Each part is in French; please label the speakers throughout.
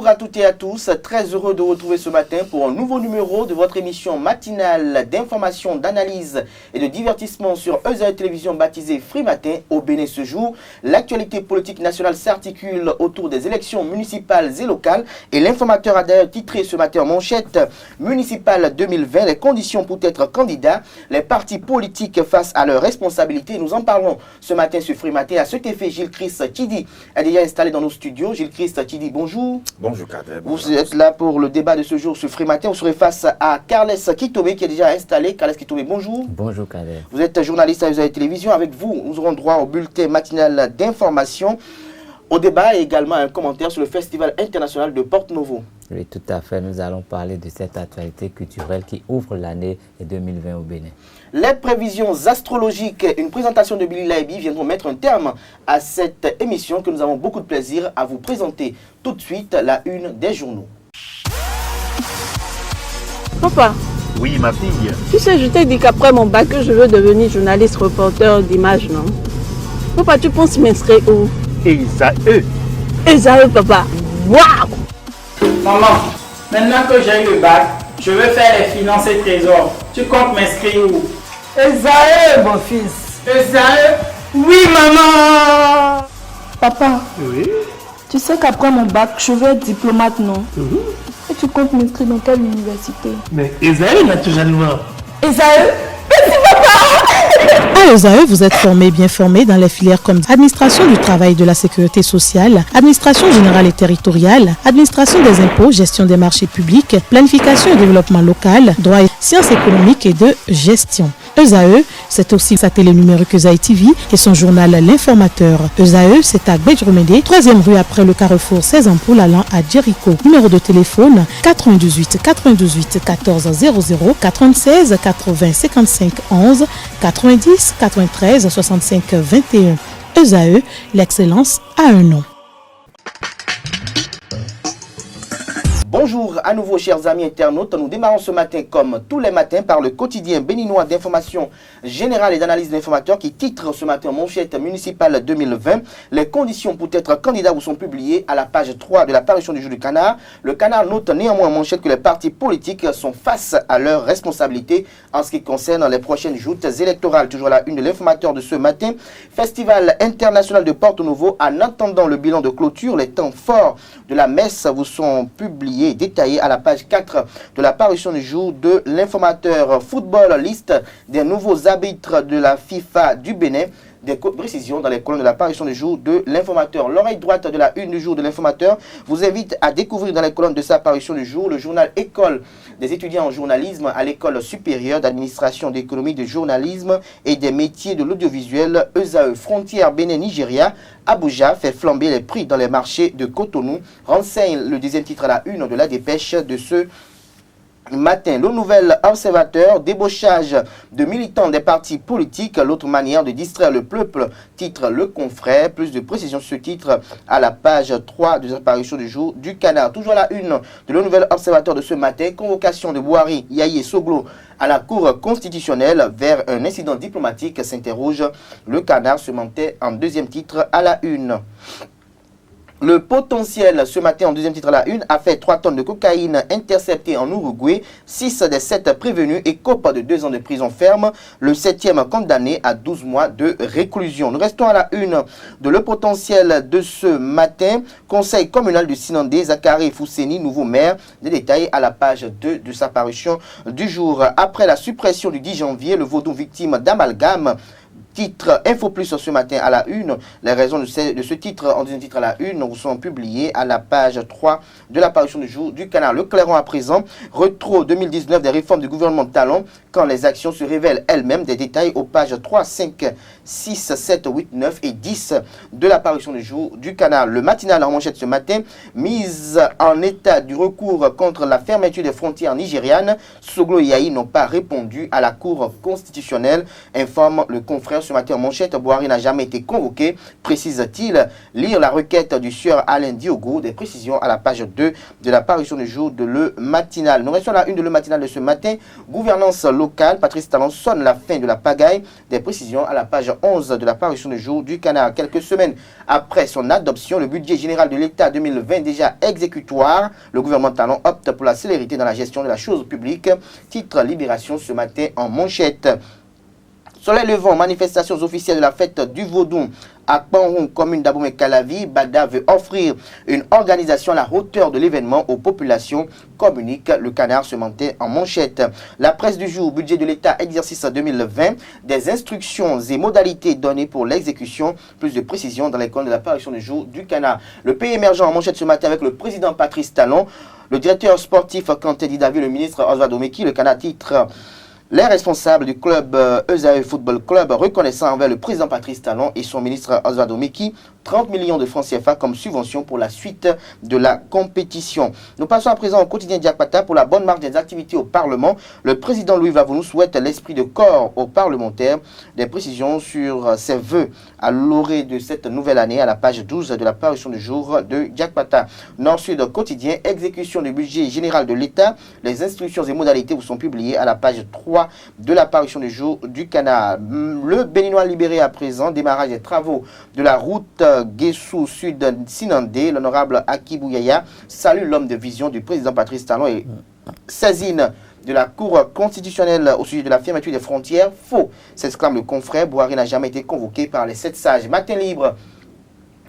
Speaker 1: Bonjour à toutes et à tous, très heureux de vous retrouver ce matin pour un nouveau numéro de votre émission matinale d'information, d'analyse et de divertissement sur EZAE Télévision baptisée Free Matin. Au Bénin ce jour, l'actualité politique nationale s'articule autour des élections municipales et locales et l'informateur a d'ailleurs titré ce matin en manchette municipale 2020, les conditions pour être candidat, les partis politiques face à leurs responsabilités. Nous en parlons ce matin sur Free Matin. À cet effet, Gilles Christ Chidi est déjà installé dans nos studios. Gilles Christ Chidi, bonjour.
Speaker 2: Bonjour Kader.
Speaker 1: Vous êtes là pour le débat de ce jour sur Free Matin. Vous serez face à Carles Kitome qui est déjà installé. Carles Kitome, bonjour.
Speaker 3: Bonjour Kader.
Speaker 1: Vous êtes journaliste à EZAE Télévision. Avec vous, nous aurons droit au bulletin matinal d'information, au débat et également un commentaire sur le Festival international de Porto Novo.
Speaker 3: Oui, tout à fait. Nous allons parler de cette actualité culturelle qui ouvre l'année 2020 au Bénin.
Speaker 1: Les prévisions astrologiques et une présentation de Billy Laibi viendront mettre un terme à cette émission que nous avons beaucoup de plaisir à vous présenter. Tout de suite, la une des journaux.
Speaker 4: Papa.
Speaker 2: Oui, ma fille.
Speaker 4: Tu sais, je t'ai dit qu'après mon bac, je veux devenir journaliste reporter d'images, non? Papa, tu penses m'inscrire où?
Speaker 2: EZAE.
Speaker 4: EZAE, papa. Waouh!
Speaker 5: Maman, maintenant que j'ai eu le bac, je veux faire les finances et trésors. Tu comptes m'inscrire où?
Speaker 6: EZAE, mon fils.
Speaker 5: EZAE? Oui, maman!
Speaker 6: Papa,
Speaker 2: Oui.
Speaker 6: tu sais qu'après mon bac, je veux être diplomate, non? Et tu comptes m'inscrire dans quelle université?
Speaker 2: Mais EZAE, naturellement.
Speaker 6: EZAE?
Speaker 7: À EZAE, vous êtes bien formé dans les filières comme administration du travail et de la sécurité sociale, administration générale et territoriale, administration des impôts, gestion des marchés publics, planification et développement local, droit et sciences économiques et de gestion. EZAE, c'est aussi sa télé numérique EZAE TV et son journal L'Informateur. EZAE, c'est à Bedjromede, 3e rue après le carrefour 16 ampoules allant à Jericho. Numéro de téléphone 98 98 14 00 96 80 55 11 90 93 65 21. EZAE, l'excellence a un nom.
Speaker 1: Bonjour à nouveau chers amis internautes, nous démarrons ce matin comme tous les matins par le quotidien béninois d'information générale et d'analyse d'informateurs qui titre ce matin manchette municipale 2020. Les conditions pour être candidat vous sont publiées à la page 3 de la parution du jour du Canard. Le Canard note néanmoins en manchette que les partis politiques sont face à leurs responsabilités en ce qui concerne les prochaines joutes électorales. Toujours la une de l'informateur de ce matin. Festival international de Porto Novo, en attendant le bilan de clôture, les temps forts de la messe vous sont publiés détaillé à la page 4 de la parution du jour de l'informateur. Football, liste des nouveaux arbitres de la FIFA du Bénin. Des précisions dans les colonnes de la parution du jour de l'informateur. L'oreille droite de la une du jour de l'informateur vous invite à découvrir dans les colonnes de sa parution du jour le journal École des étudiants en journalisme à l'école supérieure d'administration d'économie de journalisme et des métiers de l'audiovisuel EZAE. Frontière Bénin-Nigeria, Abuja fait flamber les prix dans les marchés de Cotonou. Renseigne le deuxième titre à la une de la dépêche de ce matin. Le nouvel observateur, débauchage de militants des partis politiques, l'autre manière de distraire le peuple, titre Le Confrère. Plus de précisions sur ce titre à la page 3 de l'apparition du jour du Canard. Toujours à la une de le nouvel observateur de ce matin, convocation de Bouhari, Yaye Soglo à la Cour constitutionnelle vers un incident diplomatique, s'interroge le Canard, se mentait en deuxième titre à la une. Le potentiel, ce matin en deuxième titre à la une, a fait 3 tonnes de cocaïne interceptées en Uruguay. 6 des 7 prévenus écopent de 2 ans de prison ferme. Le 7e condamné à 12 mois de réclusion. Nous restons à la une de le potentiel de ce matin. Conseil communal du Sinandé, Zachary Fousseni, nouveau maire. Des détails à la page 2 de sa parution du jour. Après la suppression du 10 janvier, le Vaudou victime d'amalgame. Titre Info Plus ce matin à la une. Les raisons de ce titre en deuxième titre à la une vous sont publiées à la page 3 de la parution du jour du Canard. Le Clairon à présent. Retro 2019 des réformes du gouvernement de Talon quand les actions se révèlent elles-mêmes. Des détails aux pages 3, 5, 6, 7, 8, 9 et 10 de la parution du jour du Canard. Le matinal en manchette ce matin. Mise en état du recours contre la fermeture des frontières nigérianes. Soglo et Yahi n'ont pas répondu à la Cour constitutionnelle, informe le confrère ce matin en manchette, Boari n'a jamais été convoqué, précise-t-il. Lire la requête du sieur Alain Diogo, des précisions à la page 2 de la parution du jour de Le Matinal. Nous restons à la une de Le Matinal de ce matin. Gouvernance locale, Patrice Talon sonne la fin de la pagaille. Des précisions à la page 11 de la parution du jour du Canard. Quelques semaines après son adoption, le budget général de l'État 2020 déjà exécutoire. Le gouvernement Talon opte pour la célérité dans la gestion de la chose publique. Titre Libération ce matin en manchette. Soleil levant, manifestations officielles de la fête du Vaudou à Panron, commune d'Abomey-Calavi. Bada veut offrir une organisation à la hauteur de l'événement aux populations, communique le Canard ce matin en manchette. La presse du jour, budget de l'État exercice 2020, des instructions et modalités données pour l'exécution, plus de précisions dans l'école de la parution du jour du Canard. Le pays émergent en manchette ce matin avec le président Patrice Talon, le directeur sportif Kanté Didavi, le ministre Oswaldo Meki. Le Canard titre les responsables du club ESAE Football Club reconnaissant envers le président Patrice Talon et son ministre Oswaldo Meki 30 millions de francs CFA comme subvention pour la suite de la compétition. Nous passons à présent au quotidien Diakpata pour la bonne marche des activités au Parlement. Le président Louis Vavounou souhaite l'esprit de corps aux parlementaires. Des précisions sur ses vœux à l'orée de cette nouvelle année à la page 12 de la parution du jour de Diakpata. Nord-Sud quotidien, exécution du budget général de l'État. Les instructions et modalités vous sont publiées à la page 3 de la parution du jour du Canard. Le Béninois libéré à présent, démarrage des travaux de la route Guessou Sud Sinandé. L'honorable Akibou Yaya salue l'homme de vision du président Patrice Talon et saisine de la Cour constitutionnelle au sujet de la fermeture des frontières. Faux, s'exclame le confrère. Boari n'a jamais été convoqué par les 7 sages. Matin libre.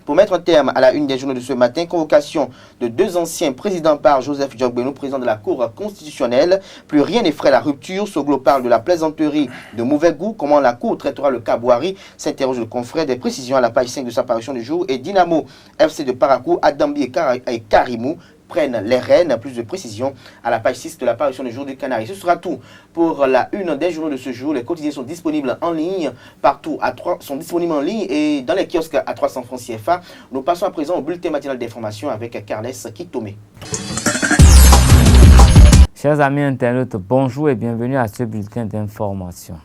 Speaker 1: Pour mettre un terme à la une des journaux de ce matin, convocation de 2 anciens présidents par Joseph Djokbeno, président de la Cour constitutionnelle. Plus rien n'effraie la rupture. Soglo parle de la plaisanterie de mauvais goût. Comment la Cour traitera le cas Boari, s'interroge le confrère. Des précisions à la page 5 de sa parution du jour. Et Dynamo FC de Parakou, Adambi et Karimou prennent les rênes. Plus de précisions à la page 6 de la parution du jour du Canari. Ce sera tout pour la une des journaux de ce jour. Les quotidiens sont disponibles en ligne partout, sont disponibles en ligne et dans les kiosques à 300 francs CFA. Nous passons à présent au bulletin matinal d'information avec Carles Kitomé.
Speaker 3: Chers amis internautes, bonjour et bienvenue à ce bulletin d'information.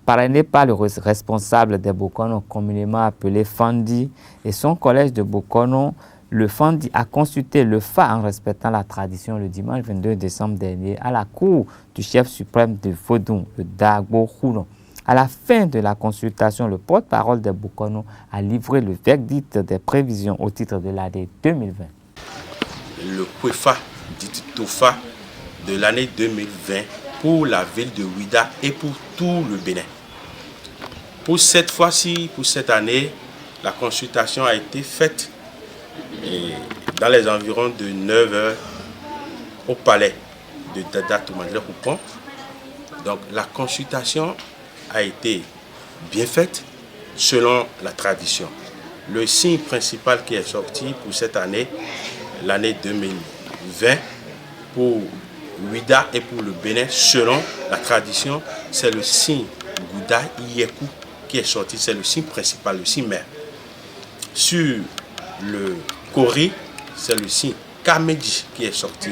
Speaker 3: Parrainé par le responsable des Bokono, communément appelé Fandi, et son collège de Bokono, le Fandi a consulté le FA en respectant la tradition le dimanche 22 décembre dernier à la cour du chef suprême de Vodou, le Dagbo Khoulon. À la fin de la consultation, le porte-parole des Bokono a livré le verdict des prévisions au titre de l'année 2020.
Speaker 8: Le POEFA, dit TOFA, de l'année 2020 pour la ville de Ouida et pour tout le Bénin. Pour cette fois-ci, pour cette année, la consultation a été faite dans les environs de 9 h au palais de Dada Toumadler Koupon. Donc la consultation a été bien faite selon la tradition. Le signe principal qui est sorti pour cette année, l'année 2020, pour Ouida et pour le Bénin, selon la tradition, c'est le signe Gouda Iyekou qui est sorti, c'est le signe principal, le signe mère. Sur le Kori, c'est le signe Kamedi qui est sorti.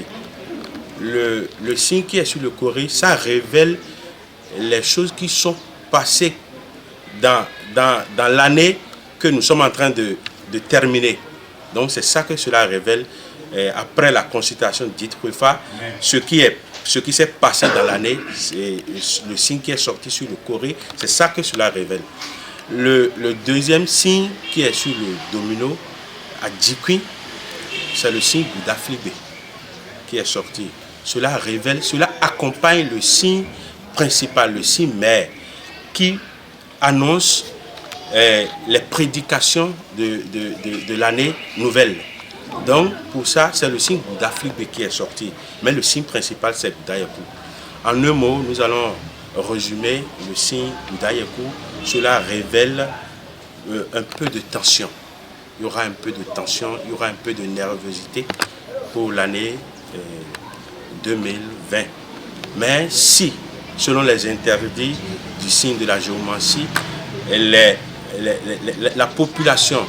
Speaker 8: Le signe qui est sur le Kori, ça révèle les choses qui sont passées dans l'année que nous sommes en train de terminer. Donc c'est ça que cela révèle après la consultation dite POEFA. Ce qui s'est passé dans l'année, c'est le signe qui est sorti sur le Kori, c'est ça que cela révèle. Le deuxième signe qui est sur le domino, à Djikwi, c'est le signe Gouda Flibé qui est sorti. Cela révèle, cela accompagne le signe principal, le signe mère, qui annonce les prédications de l'année nouvelle. Donc, pour ça, c'est le signe Gouda Flibé qui est sorti. Mais le signe principal, c'est Gouda Yekou. En un mot, nous allons résumer le signe Gouda Yekou. Cela révèle un peu de tension. Il y aura un peu de tension, il y aura un peu de nervosité pour l'année 2020. Mais si, selon les interdits du signe de la géomancie, la population,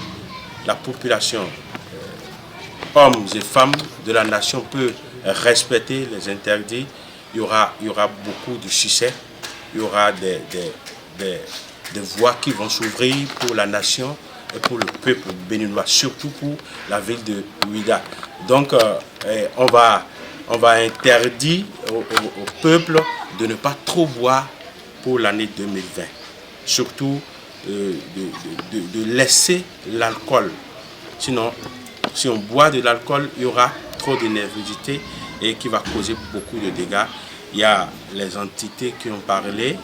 Speaker 8: hommes et femmes de la nation peut respecter les interdits, il y aura beaucoup de succès, il y aura des voies qui vont s'ouvrir pour la nation et pour le peuple béninois, surtout pour la ville de Ouidah. Donc, on va interdire au peuple de ne pas trop boire pour l'année 2020. Surtout de laisser l'alcool. Sinon, si on boit de l'alcool, il y aura trop de nervosité et qui va causer beaucoup de dégâts. Il y a les entités qui ont parlé,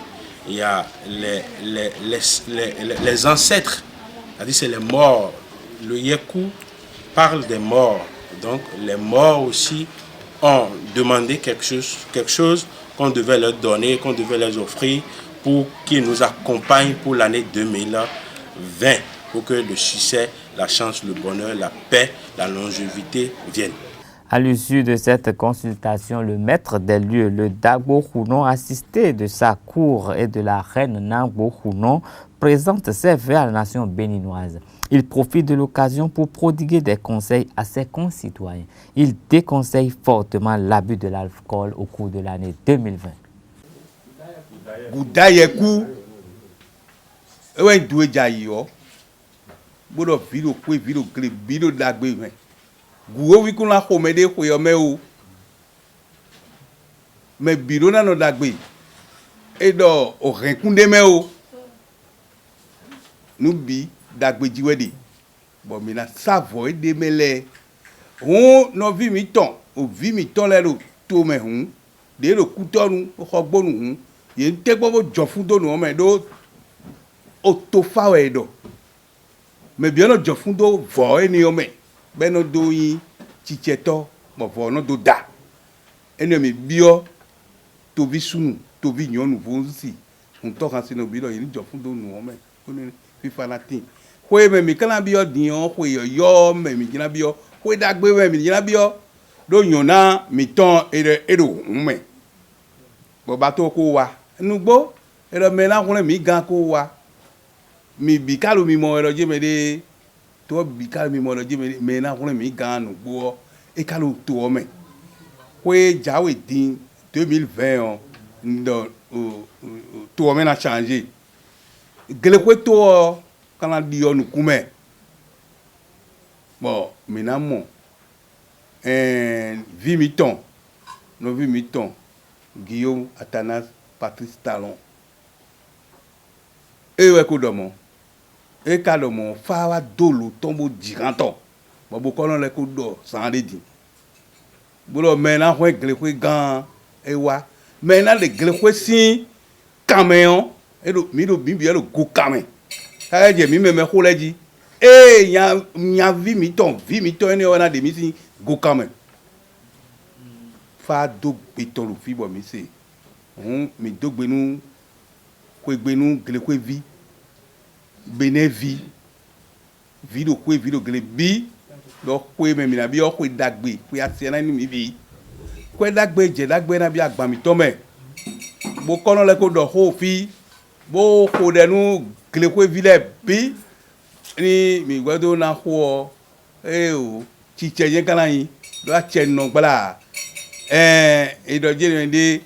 Speaker 8: il y a les ancêtres, c'est-à-dire c'est les morts. Le Yekou parle des morts. Donc les morts aussi ont demandé quelque chose qu'on devait leur donner, qu'on devait leur offrir pour qu'ils nous accompagnent pour l'année 2020, pour que le succès, la chance, le bonheur, la paix, la longévité viennent.
Speaker 3: À l'issue de cette consultation, le maître des lieux, le Dagbo Khounon, assisté de sa cour et de la reine Nangbo Khounon, présente ses vœux à la nation béninoise. Il profite de l'occasion pour prodiguer des conseils à ses concitoyens. Il déconseille fortement l'abus de l'alcool au cours de l'année 2020.
Speaker 9: Goudayekou, ouais doué jayo, bodo vilo kwe vilo kle vilo dagbe me. Gouo wi kuna komede koyo me o. Me biro na no dagbe. E do o renkunde me o. Nou bi dagbe jiwede. Bon mi na savo e de mele. On no vi mi ton, o vi mi ton le do to me hun. De lo kutonu o khogbo nu hun. Ye te gbo jo fun do nu me do o to fa we do. Me bi no jo fun do vo e ni o me. Beno do yin chicheto mo vo no do da. Ene mi bio to vi sunu, to vi nyonu vonzi. On to kan sino bi do yin jo fun do nu o me. Oni fi fanatin. Kwe me mi kana bio dion kwe yo me mi gina bio. Kwe dagbe me mi gina bio. Do nyona mi ton edo me. Bo ba to ko wa. Nugbo edo me na kun mi gan ko wa. Mi bi kalu mi mo edo je me de to bi kalu mi mo edo je me na kun mi gan nugbo e kalu to me. Kwe jawe din 2020 ndo to me na changer. Gele kwe to kana dio nu kume. Bon, menamo vi mi ton. No vi mi ton. Guillaume Athanas Patrice Talon. Ewe kodomo. E kalomo fawa dolo tombo diranto. Bo kono le kodo san di. Bolo mena ho gele kwe gan ewa. Mena le gele kwe si caméon e do mi do bimbi e do go camé. Ka je mi me ko leji. Nya vi mi ton ene wana de mi si go camé. Fa do beton lu fi bo mi se. Mi do gbenu kwe gbenu gele kwe vi. Bene vi. Vi do kwe vi do gele bi. Do kwe me mi na bi o kwe dagbe. Kwe asiena ni mi vi. Kwe dagbe je dagbe na bi agba mi to me. Bo kono le ko do ho fi. Bo ko de nu gele kwe vi le bi. Ni mi gwedo na ho o ti cheje kana yin. Do a che no gbala. Edo je de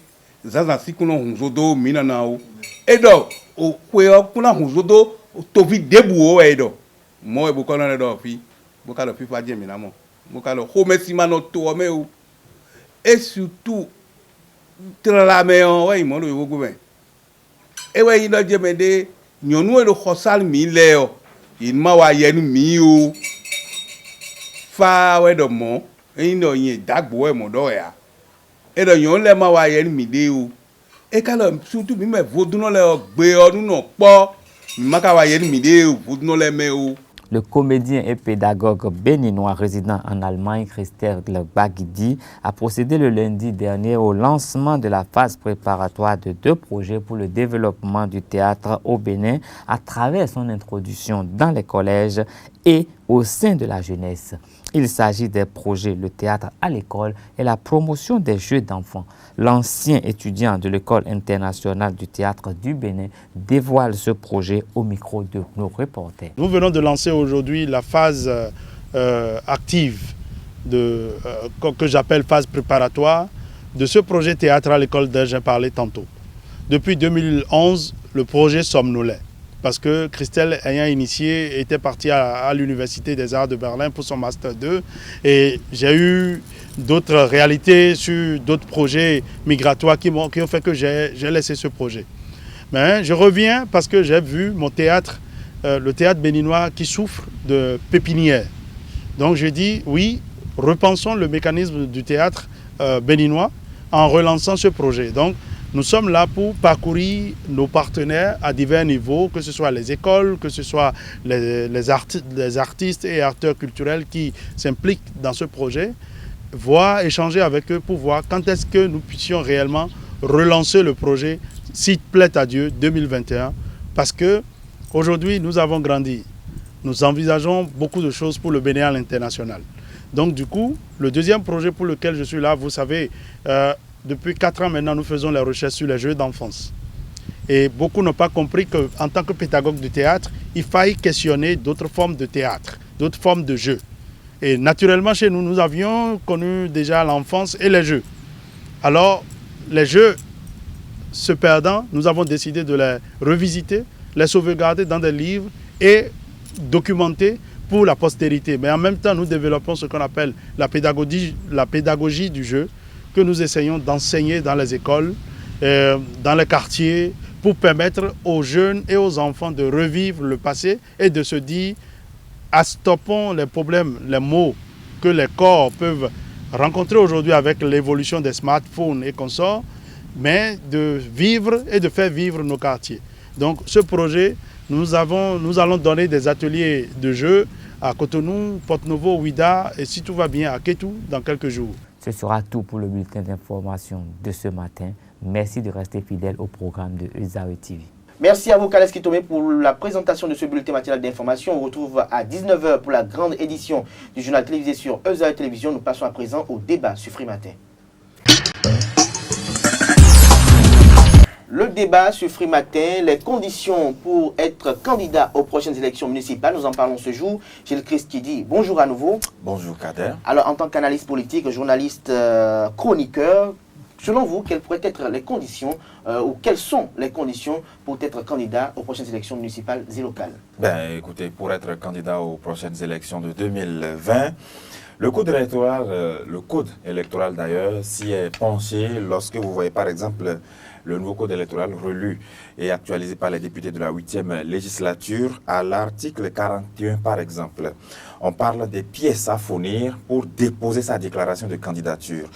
Speaker 9: zaza sikuno hunzodo mina na o. Edo o kwe o kuna hunzodo to vi debu o edo. Mo e bo kono le do fi. Bo ka lo fi fa je mina mo. Mo ka lo ho mesi ma no to o me o. Et surtout trala me o we mo lo wo go me. E we yin do je me de nyonu e do khosal mi le o. Yin ma wa yenu mi o. Fa we do mo. Yin do yin dagbo e mo do ya. E do yon le ma wa yenu mi de o. E ka lo surtout mi me voduno le gbe odun no po. Mi ma ka wa yenu mi de o voduno le me o.
Speaker 3: Le comédien et pédagogue béninois résident en Allemagne, Christelle Bagidi, a procédé le lundi dernier au lancement de la phase préparatoire de 2 projets pour le développement du théâtre au Bénin à travers son introduction dans les collèges et au sein de la jeunesse. Il s'agit des projets Le théâtre à l'école et la promotion des jeux d'enfants. L'ancien étudiant de l'École internationale du théâtre du Bénin dévoile ce projet au micro de nos reporters.
Speaker 10: Nous venons de lancer aujourd'hui la phase active que j'appelle phase préparatoire de ce projet théâtre à l'école dont j'ai parlé tantôt. Depuis 2011, le projet somnolait. parce que Christelle, ayant initié, était partie à l'Université des Arts de Berlin pour son Master 2. Et j'ai eu d'autres réalités sur d'autres projets migratoires qui ont fait que j'ai laissé ce projet. Mais je reviens parce que j'ai vu mon théâtre, le théâtre béninois qui souffre de pépinière. Donc je dis oui, repensons le mécanisme du théâtre béninois en relançant ce projet. Donc nous sommes là pour parcourir nos partenaires à divers niveaux, que ce soit les écoles, que ce soit les artistes et acteurs culturels qui s'impliquent dans ce projet, voir, échanger avec eux pour voir quand est-ce que nous puissions réellement relancer le projet, s'il plaît à Dieu, 2021. Parce qu'aujourd'hui, nous avons grandi. Nous envisageons beaucoup de choses pour le Bénin à l'international. Donc du coup, le deuxième projet pour lequel je suis là, vous savez, depuis 4 ans maintenant, nous faisons les recherches sur les jeux d'enfance. Et beaucoup n'ont pas compris qu'en tant que pédagogue de théâtre, il faille questionner d'autres formes de théâtre, d'autres formes de jeux. Et naturellement, chez nous, nous avions connu déjà l'enfance et les jeux. Alors, les jeux se perdant, nous avons décidé de les revisiter, les sauvegarder dans des livres et documenter pour la postérité. Mais en même temps, nous développons ce qu'on appelle la pédagogie du jeu, que nous essayons d'enseigner dans les écoles, dans les quartiers, pour permettre aux jeunes et aux enfants de revivre le passé et de se dire, stoppons les problèmes, les maux que les corps peuvent rencontrer aujourd'hui avec l'évolution des smartphones et consorts, mais de vivre et de faire vivre nos quartiers. Donc ce projet, nous allons donner des ateliers de jeux à Cotonou, Porto-Novo, Ouida et si tout va bien à Kétou dans quelques jours.
Speaker 3: Ce sera tout pour le bulletin d'information de ce matin. Merci de rester fidèle au programme de Ezawe TV.
Speaker 1: Merci à vous, Kales Kitome, pour la présentation de ce bulletin matinal d'information. On retrouve à 19 h pour la grande édition du journal télévisé sur Ezawe Télévision. Nous passons à présent au débat sur Free Matin. Le débat sur Free Matin, les conditions pour être candidat aux prochaines élections municipales. Nous en parlons ce jour. Gilles Christ qui dit bonjour à nouveau.
Speaker 11: Bonjour Kader.
Speaker 1: Alors, en tant qu'analyste politique, journaliste, chroniqueur, selon vous, quelles pourraient être les conditions ou quelles sont les conditions pour être candidat aux prochaines élections municipales et locales?
Speaker 11: Ben, écoutez, pour être candidat aux prochaines élections de 2020, le code électoral d'ailleurs s'y est penché lorsque vous voyez par exemple le nouveau code électoral relu et actualisé par les députés de la 8e législature à l'article 41 par exemple. On parle des pièces à fournir pour déposer sa déclaration de candidature.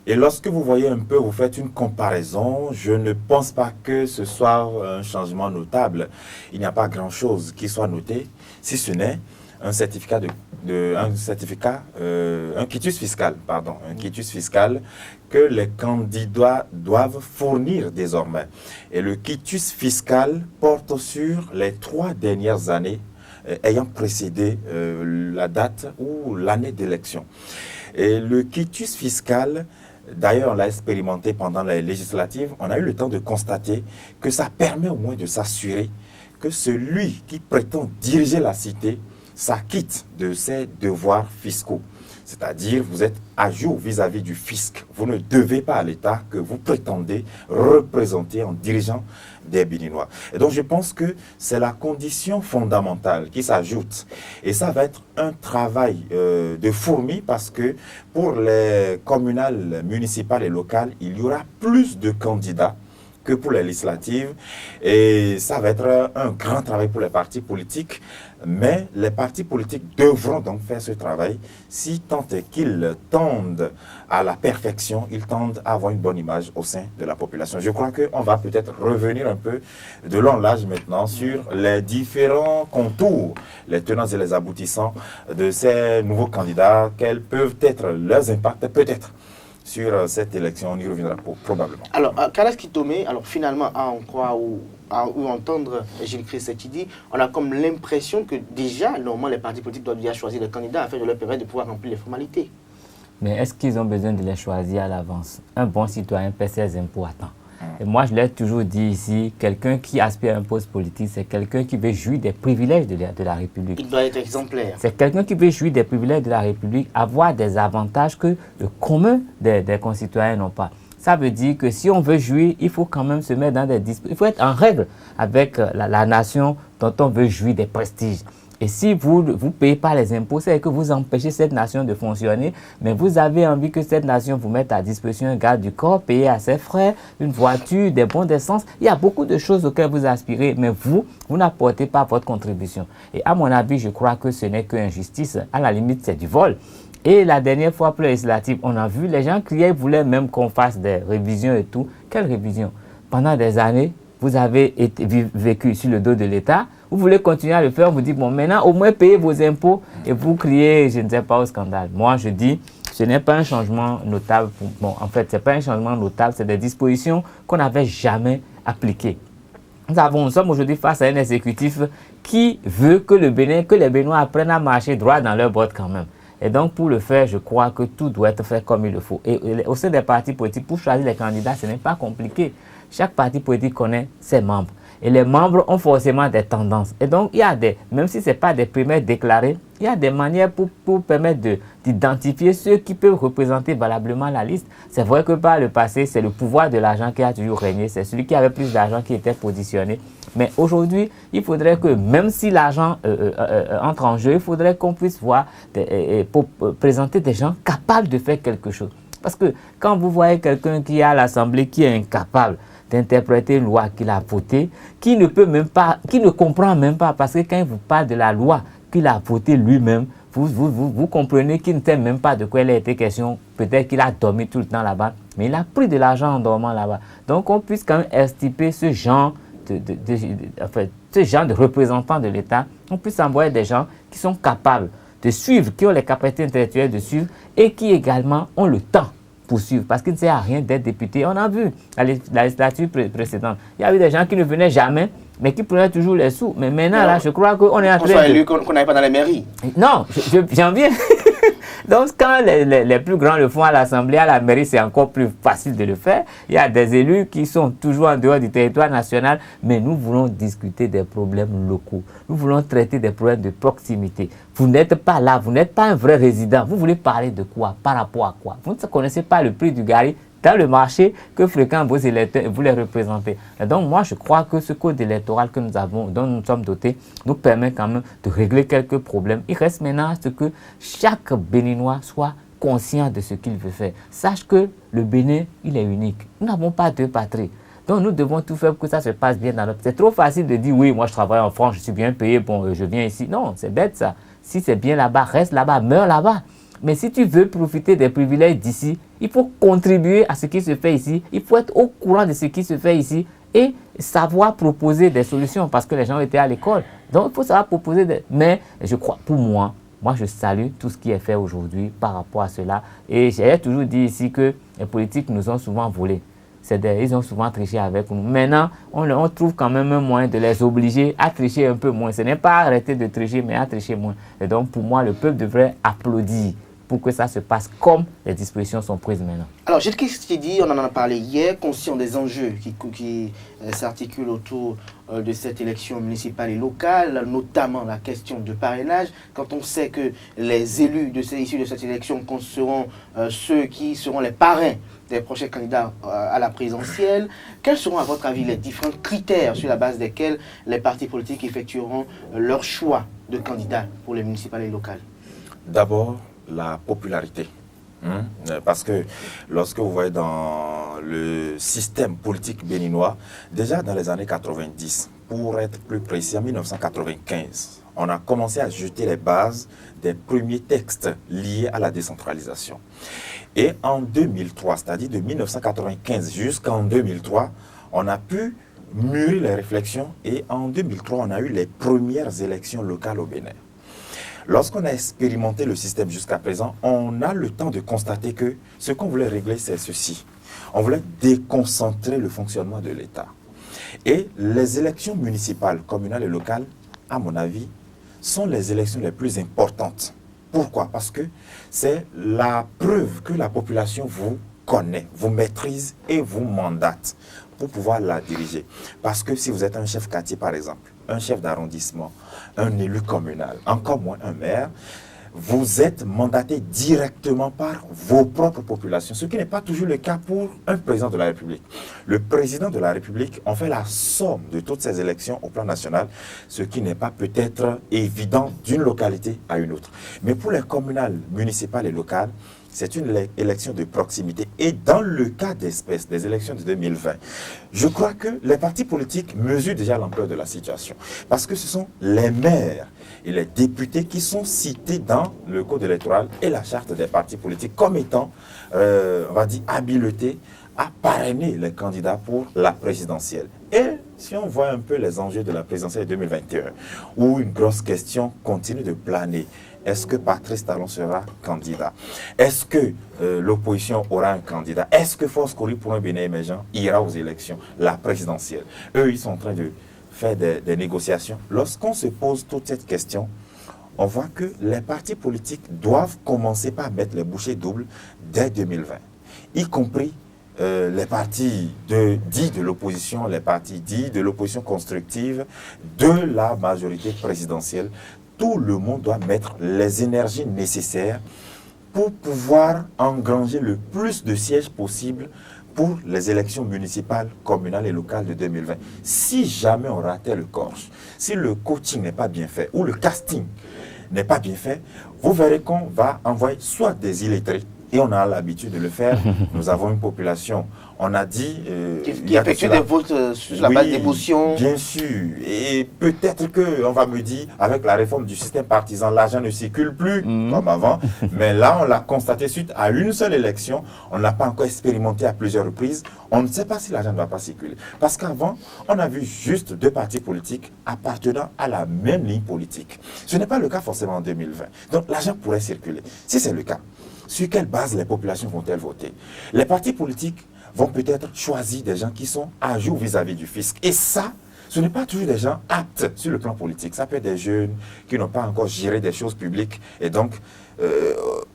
Speaker 11: Et lorsque vous voyez un peu, vous faites une comparaison, je ne pense pas que ce soit un changement notable. Il n'y a pas grand-chose qui soit noté, si ce n'est un certificat un quitus fiscal, que les candidats doivent fournir désormais. Et le quitus fiscal porte sur les 3 dernières années ayant précédé la date ou l'année d'élection. Et le quitus fiscal, d'ailleurs on l'a expérimenté pendant les législatives, on a eu le temps de constater que ça permet au moins de s'assurer que celui qui prétend diriger la cité s'acquitte de ses devoirs fiscaux. C'est-à-dire, vous êtes à jour vis-à-vis du fisc. Vous ne devez pas à l'État que vous prétendez représenter en dirigeant des Béninois. Et donc, je pense que c'est la condition fondamentale qui s'ajoute. Et ça va être un travail de fourmi parce que pour les communales, municipales et locales, il y aura plus de candidats que pour les législatives. Et ça va être un grand travail pour les partis politiques. Mais les partis politiques devront donc faire ce travail si tant est qu'ils tendent à la perfection, ils tendent à avoir une bonne image au sein de la population. Je crois qu'on va peut-être revenir un peu de long l'âge maintenant sur les différents contours, les tenants et les aboutissants de ces nouveaux candidats, quels peuvent être leurs impacts peut-être sur cette élection, on y reviendra probablement.
Speaker 1: Alors, Kales Kitome, alors finalement, à en croire ou entendre Gilles Christ qui dit, on a comme l'impression que déjà, normalement, les partis politiques doivent déjà choisir les candidats afin de leur permettre de pouvoir remplir les formalités.
Speaker 3: Mais est-ce qu'ils ont besoin de les choisir à l'avance? Un bon citoyen paie ses impôts à temps. Et moi, je l'ai toujours dit ici, quelqu'un qui aspire à un poste politique, c'est quelqu'un qui veut jouir des privilèges de la République.
Speaker 1: Il doit être exemplaire.
Speaker 3: C'est quelqu'un qui veut jouir des privilèges de la République, avoir des avantages que le commun des concitoyens n'ont pas. Ça veut dire que si on veut jouir, il faut quand même se mettre dans des dispositions. Il faut être en règle avec la nation dont on veut jouir des prestiges. Et si vous ne payez pas les impôts, c'est que vous empêchez cette nation de fonctionner, mais vous avez envie que cette nation vous mette à disposition un garde du corps, payer à ses frais, une voiture, des bons d'essence. Il y a beaucoup de choses auxquelles vous aspirez, mais vous n'apportez pas votre contribution. Et à mon avis, je crois que ce n'est que injustice. À la limite, c'est du vol. Et la dernière fois pour les législatives, on a vu, les gens criaient, ils voulaient même qu'on fasse des révisions et tout. Quelle révision? Pendant des années, vous avez vécu sur le dos de l'État. Vous voulez continuer à le faire, vous dites, bon, maintenant, au moins payez vos impôts et vous criez, je ne sais pas, au scandale. Moi, je dis, ce n'est pas un changement notable. Bon, en fait, ce n'est pas un changement notable, c'est des dispositions qu'on n'avait jamais appliquées. Nous sommes aujourd'hui face à un exécutif qui veut que le Bénin, que les Béninois apprennent à marcher droit dans leur botte quand même. Et donc, pour le faire, je crois que tout doit être fait comme il le faut. Et au sein des partis politiques, pour choisir les candidats, ce n'est pas compliqué. Chaque parti politique connaît ses membres. Et les membres ont forcément des tendances. Et donc, il y a même si ce n'est pas des primaires déclarés, il y a des manières pour permettre d'identifier ceux qui peuvent représenter valablement la liste. C'est vrai que par le passé, c'est le pouvoir de l'argent qui a toujours régné. C'est celui qui avait plus d'argent qui était positionné. Mais aujourd'hui, il faudrait que, même si l'argent entre en jeu, il faudrait qu'on puisse voir, pour présenter des gens capables de faire quelque chose. Parce que quand vous voyez quelqu'un qui est à l'Assemblée qui est incapable d'interpréter une loi qu'il a votée, qui ne peut même pas, qui ne comprend même pas, parce que quand il vous parle de la loi qu'il a votée lui-même, vous comprenez qu'il ne sait même pas de quoi il a été question. Peut-être qu'il a dormi tout le temps là-bas, mais il a pris de l'argent en dormant là-bas. Donc on puisse quand même extirper ce genre de représentants de l'État. On puisse envoyer des gens qui sont capables de suivre, qui ont les capacités intellectuelles de suivre et qui également ont le temps pour suivre. Parce qu'il ne sert à rien d'être député. On a vu la législature précédente. Il y a eu des gens qui ne venaient jamais, mais qui prenaient toujours les sous. Mais maintenant, là, je crois qu'on est en train de...
Speaker 1: qu'on n'aille pas dans les mairies.
Speaker 3: Non, j'en viens. Donc, quand les plus grands le font à l'Assemblée, à la mairie, c'est encore plus facile de le faire. Il y a des élus qui sont toujours en dehors du territoire national, mais nous voulons discuter des problèmes locaux. Nous voulons traiter des problèmes de proximité. Vous n'êtes pas là, vous n'êtes pas un vrai résident. Vous voulez parler de quoi? Par rapport à quoi? Vous ne connaissez pas le prix du gari dans le marché que fréquentent vos électeurs et vous les représentez. Et donc, moi, je crois que ce code électoral que nous avons, dont nous sommes dotés, nous permet quand même de régler quelques problèmes. Il reste maintenant à ce que chaque Béninois soit conscient de ce qu'il veut faire. Sache que le Bénin, il est unique. Nous n'avons pas deux patries. Donc, nous devons tout faire pour que ça se passe bien dans notre... C'est trop facile de dire, oui, moi, je travaille en France, je suis bien payé, bon, je viens ici. Non, c'est bête, ça. Si c'est bien là-bas, reste là-bas, meurs là-bas. Mais si tu veux profiter des privilèges d'ici, il faut contribuer à ce qui se fait ici. Il faut être au courant de ce qui se fait ici et savoir proposer des solutions parce que les gens étaient à l'école. Donc, il faut savoir proposer des... Mais je crois, pour moi, je salue tout ce qui est fait aujourd'hui par rapport à cela. Et j'ai toujours dit ici que les politiques nous ont souvent volés. Ils ont souvent triché avec nous. Maintenant, on trouve quand même un moyen de les obliger à tricher un peu moins. Ce n'est pas arrêter de tricher, mais à tricher moins. Et donc, pour moi, le peuple devrait applaudir pour que ça se passe comme les dispositions sont prises maintenant.
Speaker 1: Alors, j'ai quelque chose qui dit, on en a parlé hier, conscient des enjeux qui s'articulent autour de cette élection municipale et locale, notamment la question de parrainage. Quand on sait que les élus issus de cette élection seront ceux qui seront les parrains des prochains candidats à la présidentielle, quels seront à votre avis les différents critères sur la base desquels les partis politiques effectueront leur choix de candidats pour les municipales et locales?
Speaker 11: D'abord, la popularité. Parce que lorsque vous voyez dans le système politique béninois, déjà dans les années 90, pour être plus précis, en 1995, on a commencé à jeter les bases des premiers textes liés à la décentralisation. Et en 2003, c'est-à-dire de 1995 jusqu'en 2003, on a pu mûrir les réflexions et en 2003, on a eu les premières élections locales au Bénin. Lorsqu'on a expérimenté le système jusqu'à présent, on a le temps de constater que ce qu'on voulait régler, c'est ceci. On voulait déconcentrer le fonctionnement de l'État. Et les élections municipales, communales et locales, à mon avis, sont les élections les plus importantes. Pourquoi? Parce que c'est la preuve que la population vous connaît, vous maîtrise et vous mandate pour pouvoir la diriger. Parce que si vous êtes un chef quartier, par exemple, un chef d'arrondissement, un élu communal, encore moins un maire, vous êtes mandaté directement par vos propres populations, ce qui n'est pas toujours le cas pour un président de la République. Le président de la République, on fait la somme de toutes ces élections au plan national, ce qui n'est pas peut-être évident d'une localité à une autre. Mais pour les communales, municipales et locales, c'est une élection de proximité. Et dans le cas d'espèce des élections de 2020, je crois que les partis politiques mesurent déjà l'ampleur de la situation. Parce que ce sont les maires et les députés qui sont cités dans le code électoral et la charte des partis politiques comme étant, on va dire, habilités à parrainer les candidats pour la présidentielle. Et si on voit un peu les enjeux de la présidentielle 2021, où une grosse question continue de planer, est-ce que Patrice Talon sera candidat? Est-ce que l'opposition aura un candidat? Est-ce que Force Cori pour un Bénin émergent ira aux élections, la présidentielle? Eux, ils sont en train de faire des négociations. Lorsqu'on se pose toute cette question, on voit que les partis politiques doivent commencer par mettre les bouchées doubles dès 2020, y compris les partis dits de l'opposition, les partis dits de l'opposition constructive, de la majorité présidentielle. Tout le monde doit mettre les énergies nécessaires pour pouvoir engranger le plus de sièges possible pour les élections municipales, communales et locales de 2020. Si jamais on ratait le corps, si le coaching n'est pas bien fait ou le casting n'est pas bien fait, vous verrez qu'on va envoyer soit des illettrés, et on a l'habitude de le faire. Nous avons une population, on a dit...
Speaker 1: qui effectue des votes sur la base d'émotions.
Speaker 11: Bien sûr. Et peut-être qu'on va me dire, avec la réforme du système partisan, l'argent ne circule plus comme avant. Mais là, on l'a constaté suite à une seule élection. On n'a pas encore expérimenté à plusieurs reprises. On ne sait pas si l'argent ne va pas circuler. Parce qu'avant, on a vu juste deux partis politiques appartenant à la même ligne politique. Ce n'est pas le cas forcément en 2020. Donc l'argent pourrait circuler. Si c'est le cas, sur quelle base les populations vont-elles voter? Les partis politiques vont peut-être choisir des gens qui sont à jour vis-à-vis du fisc. Et ça, ce n'est pas toujours des gens aptes sur le plan politique. Ça peut être des jeunes qui n'ont pas encore géré des choses publiques et donc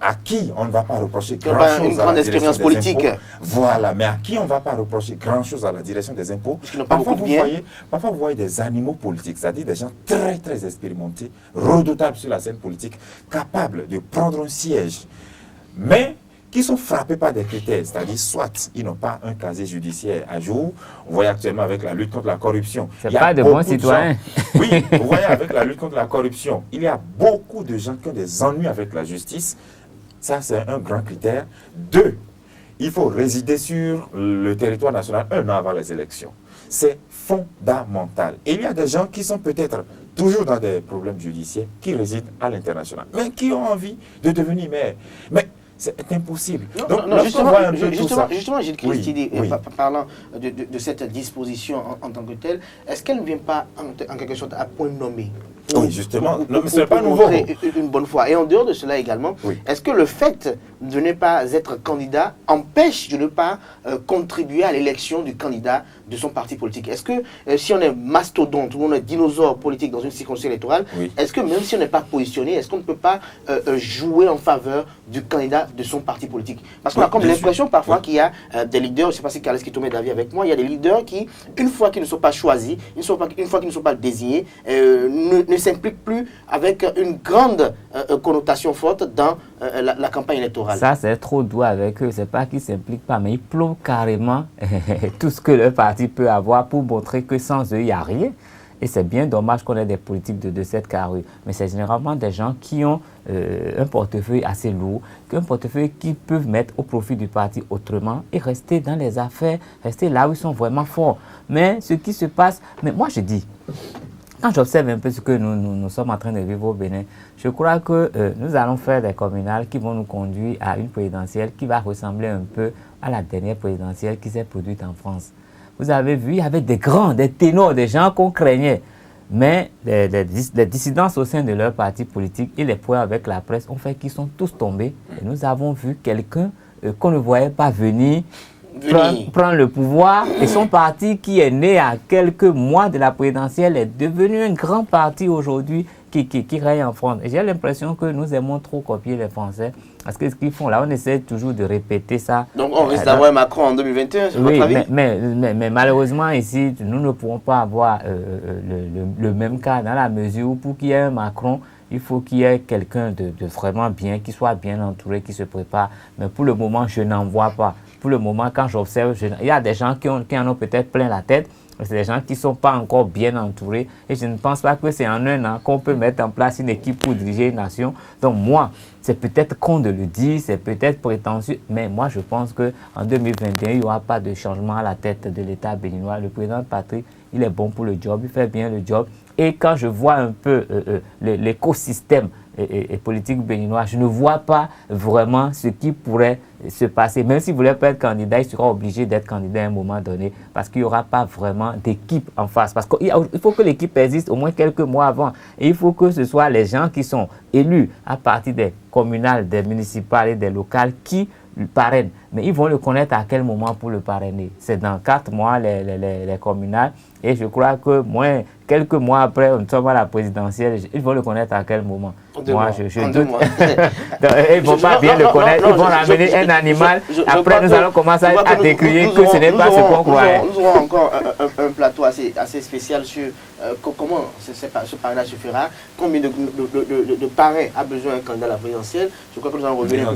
Speaker 11: à qui on ne va pas reprocher grand-chose à la direction des impôts. Voilà, mais à qui on ne va pas reprocher grand-chose à la direction des impôts. Parfois vous voyez des animaux politiques, c'est-à-dire des gens très très expérimentés, redoutables sur la scène politique, capables de prendre un siège, mais qui sont frappés par des critères, c'est-à-dire soit ils n'ont pas un casier judiciaire à jour. Vous voyez actuellement avec la lutte contre la corruption.
Speaker 3: C'est pas de bons citoyens.
Speaker 11: Oui, vous voyez avec la lutte contre la corruption, il y a beaucoup de gens qui ont des ennuis avec la justice. Ça, c'est un grand critère. 2, il faut résider sur le territoire national un an avant les élections. C'est fondamental. Et il y a des gens qui sont peut-être toujours dans des problèmes judiciaires, qui résident à l'international, mais qui ont envie de devenir maire. Mais c'est impossible.
Speaker 1: Non, justement, Gilles Christine, parlant de cette disposition en tant que telle, est-ce qu'elle ne vient pas en quelque sorte à point nommé?
Speaker 11: Oui, justement. Non, mais ce n'est pas nouveau.
Speaker 1: Une bonne fois. Et en dehors de cela également, est-ce que le fait de ne pas être candidat empêche de ne pas contribuer à l'élection du candidat de son parti politique? Est-ce que si on est mastodonte ou on est dinosaure politique dans une circonscription électorale, est-ce que même si on n'est pas positionné, est-ce qu'on ne peut pas jouer en faveur du candidat de son parti politique? Parce qu'on a comme l'impression parfois qu'il y a des leaders, je ne sais pas si Carles qui est d'avis avec moi, il y a des leaders qui, une fois qu'ils ne sont pas choisis, une fois qu'ils ne sont pas désignés, ne s'impliquent plus avec une grande connotation forte dans la campagne électorale.
Speaker 3: Ça, c'est trop doux avec eux. C'est pas qu'ils ne s'impliquent pas, mais ils plombent carrément tout ce que leur parti peut avoir pour montrer que sans eux, il n'y a rien. Et c'est bien dommage qu'on ait des politiques de cette carrure. Mais c'est généralement des gens qui ont un portefeuille assez lourd, un portefeuille qu'ils peuvent mettre au profit du parti autrement et rester dans les affaires, rester là où ils sont vraiment forts. Mais ce qui se passe, mais moi je dis, quand j'observe un peu ce que nous sommes en train de vivre au Bénin, je crois que nous allons faire des communales qui vont nous conduire à une présidentielle qui va ressembler un peu à la dernière présidentielle qui s'est produite en France. Vous avez vu, il y avait des grands, des ténors, des gens qu'on craignait. Mais les dissidences au sein de leur parti politique et les points avec la presse ont fait qu'ils sont tous tombés. Et nous avons vu quelqu'un qu'on ne voyait pas venir prendre le pouvoir. Et son parti qui est né à quelques mois de la présidentielle est devenu un grand parti aujourd'hui qui règne en France. Et j'ai l'impression que nous aimons trop copier les Français. Parce que ce qu'ils font là, on essaie toujours de répéter ça.
Speaker 1: Donc on risque d'avoir Macron en 2021, c'est votre avis?
Speaker 3: Mais malheureusement ici, nous ne pourrons pas avoir le même cas dans la mesure où pour qu'il y ait un Macron, il faut qu'il y ait quelqu'un de vraiment bien, qui soit bien entouré, qui se prépare. Mais pour le moment, je n'en vois pas. Pour le moment, quand j'observe, il y a des gens qui en ont peut-être plein la tête. C'est des gens qui ne sont pas encore bien entourés. Et je ne pense pas que c'est en un an qu'on peut mettre en place une équipe pour diriger une nation. Donc moi, c'est peut-être con de le dire, c'est peut-être prétentieux, mais moi je pense qu'en 2021, il n'y aura pas de changement à la tête de l'État béninois. Le président Patrick, il est bon pour le job, il fait bien le job. Et quand je vois un peu l'écosystème et politique béninois, je ne vois pas vraiment ce qui pourrait se passer. Même s'il ne voulait pas être candidat, il sera obligé d'être candidat à un moment donné parce qu'il n'y aura pas vraiment d'équipe en face. Parce qu'il faut que l'équipe existe au moins quelques mois avant. Et il faut que ce soit les gens qui sont élus à partir des communales, des municipales et des locales qui parrainent. Mais ils vont le connaître à quel moment pour le parrainer. C'est dans 4 mois les communales. Et je crois que quelques mois après, nous sommes à la présidentielle, ils vont le connaître à quel moment. Moi, je doute. Ils ne vont pas bien le connaître. Ils vont ramener un animal. Après, nous allons commencer à décrire que ce n'est pas ce qu'on croyait.
Speaker 1: Nous aurons encore un plateau assez spécial sur comment ce parrainage se fera, combien de parrains a besoin un candidat à la présidentielle. Je crois que nous allons revenir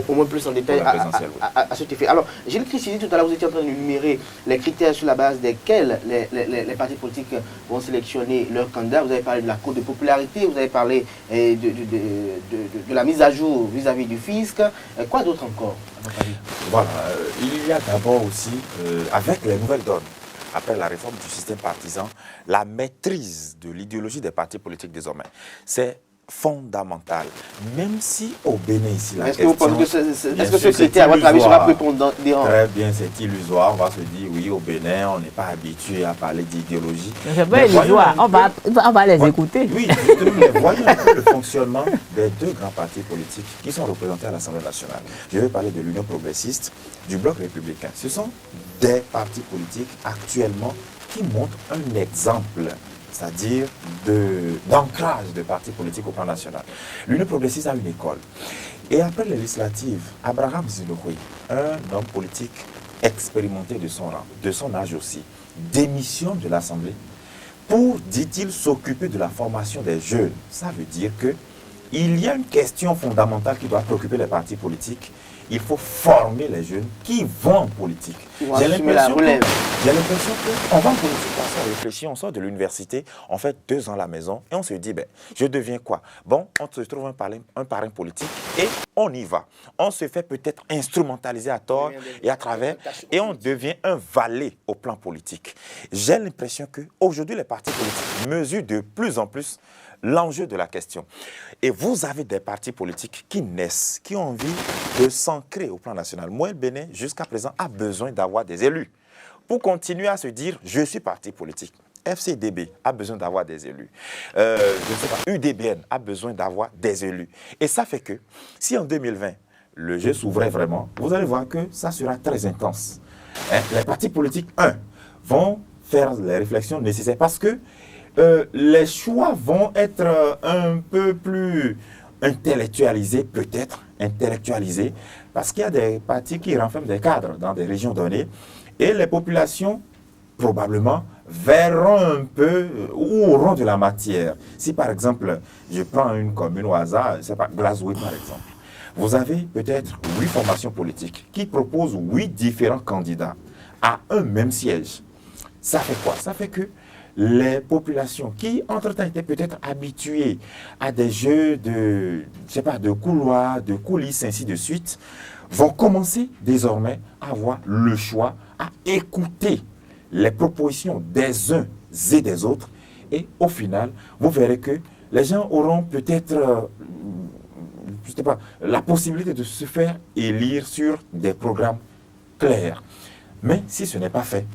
Speaker 1: au moins plus en détail à cet effet. Alors, Gilles Christini, tout à l'heure, vous étiez en train de numérer les critères sur la base desquels les partis politiques vont sélectionner leurs candidats. Vous avez parlé de la cote de popularité, vous avez parlé de la mise à jour vis-à-vis du fisc. Quoi d'autre encore, à votre avis?
Speaker 11: Voilà, il y a d'abord aussi, avec les nouvelles donnes, après la réforme du système partisan, la maîtrise de l'idéologie des partis politiques désormais. C'est fondamental. Même si au Bénin, ici, la question...
Speaker 1: Est-ce que ce critère, à votre avis, sera prépondérant?
Speaker 11: Très bien, c'est illusoire. On va se dire, oui, au Bénin, on n'est pas habitué à parler d'idéologie.
Speaker 3: C'est pas illusoire. On va les écouter.
Speaker 11: Oui, mais voyons un peu le fonctionnement des 2 grands partis politiques qui sont représentés à l'Assemblée nationale. Je vais parler de l'Union progressiste, du Bloc républicain. Ce sont des partis politiques actuellement qui montrent un exemple, c'est-à-dire d'ancrage de partis politiques au plan national. L'Union progressiste a une école. Et après les législatives, Abraham Ziloukoui, un homme politique expérimenté de son rang, de son âge aussi, démissionne de l'Assemblée pour, dit-il, s'occuper de la formation des jeunes. Ça veut dire qu'il y a une question fondamentale qui doit préoccuper les partis politiques. Il faut former les jeunes qui vont en politique. J'ai l'impression qu'on va en politique parce qu'on réfléchit, on sort de l'université, on fait 2 ans à la maison et on se dit, je deviens quoi? Bon, on se trouve un parrain politique et on y va. On se fait peut-être instrumentaliser à tort et à travers et on devient un valet au plan politique. J'ai l'impression qu'aujourd'hui, les partis politiques mesurent de plus en plus l'enjeu de la question. Et vous avez des partis politiques qui naissent, qui ont envie de s'ancrer au plan national. Moi, le Bénin, jusqu'à présent, a besoin d'avoir des élus pour continuer à se dire « je suis parti politique ». FCDB a besoin d'avoir des élus. Je ne sais pas, UDBN a besoin d'avoir des élus. Et ça fait que, si en 2020, le jeu s'ouvrait vraiment, vous allez voir que ça sera très intense. Les partis politiques, vont faire les réflexions nécessaires parce que les choix vont être un peu plus intellectualisés, parce qu'il y a des partis qui renferment des cadres dans des régions données, et les populations, probablement, verront un peu ou auront de la matière. Si par exemple, je prends une commune au hasard, c'est pas Glasgow par exemple, vous avez peut-être 8 formations politiques qui proposent 8 différents candidats à un même siège. Ça fait quoi? Ça fait que les populations qui, entre-temps, étaient peut-être habituées à des jeux de couloirs, de coulisses, ainsi de suite, vont commencer désormais à avoir le choix, à écouter les propositions des uns et des autres. Et au final, vous verrez que les gens auront peut-être la possibilité de se faire élire sur des programmes clairs. Mais si ce n'est pas fait,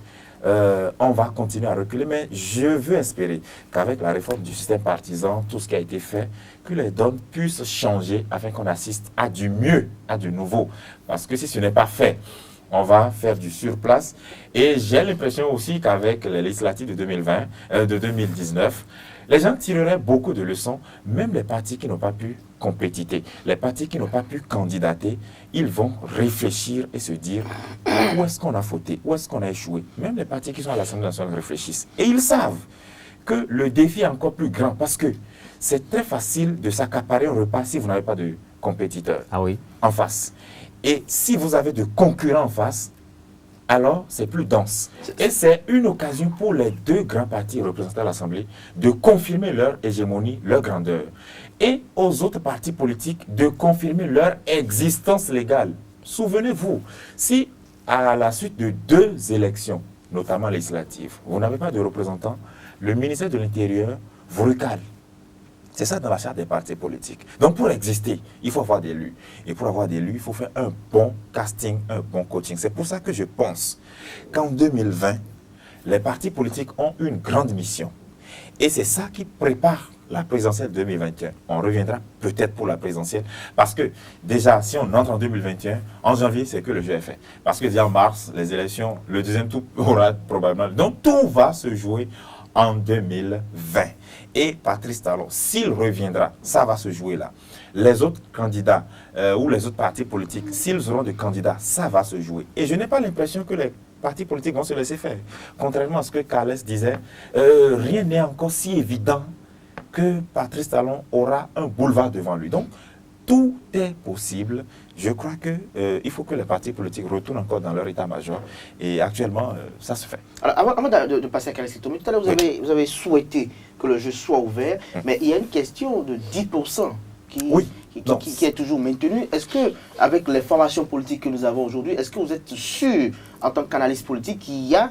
Speaker 11: on va continuer à reculer, mais je veux espérer qu'avec la réforme du système partisan, tout ce qui a été fait, que les donnes puissent changer afin qu'on assiste à du mieux, à du nouveau. Parce que si ce n'est pas fait, on va faire du surplace. Et j'ai l'impression aussi qu'avec les législatives de 2019, les gens tireraient beaucoup de leçons, même les partis qui n'ont pas pu compétiter, les partis qui n'ont pas pu candidater, ils vont réfléchir et se dire où est-ce qu'on a fauté, où est-ce qu'on a échoué. Même les partis qui sont à l'Assemblée nationale réfléchissent. Et ils savent que le défi est encore plus grand parce que c'est très facile de s'accaparer un repas si vous n'avez pas de compétiteurs en face. Et si vous avez de concurrents en face, alors c'est plus dense. Et c'est une occasion pour les deux grands partis représentés à l'Assemblée de confirmer leur hégémonie, leur grandeur. Et aux autres partis politiques de confirmer leur existence légale. Souvenez-vous, si à la suite de 2 élections, notamment législatives, vous n'avez pas de représentants, le ministère de l'Intérieur vous recale. C'est ça dans la charte des partis politiques. Donc pour exister, il faut avoir des élus. Et pour avoir des élus, il faut faire un bon casting, un bon coaching. C'est pour ça que je pense qu'en 2020, les partis politiques ont une grande mission. Et c'est ça qui prépare la présidentielle 2021. On reviendra peut-être pour la présidentielle. Parce que déjà, si on entre en 2021, en janvier, c'est que le jeu est fait. Parce que déjà en mars, les élections, le deuxième tour aura probablement... Donc tout va se jouer en 2020. Et Patrice Talon, s'il reviendra, ça va se jouer là. Les autres candidats ou les autres partis politiques, s'ils auront des candidats, ça va se jouer. Et je n'ai pas l'impression que les partis politiques vont se laisser faire. Contrairement à ce que Carles disait, rien n'est encore si évident que Patrice Talon aura un boulevard devant lui. Donc, tout est possible. Je crois qu'il faut que les partis politiques retournent encore dans leur état-major. Et actuellement, ça se fait.
Speaker 1: Alors, avant de passer à Carles Kitomi, tout à l'heure, vous avez souhaité que le jeu soit ouvert, mais il y a une question de 10% qui est toujours maintenue. Est-ce que, avec les formations politiques que nous avons aujourd'hui, est-ce que vous êtes sûr, en tant qu'analyste politique, qu'il y a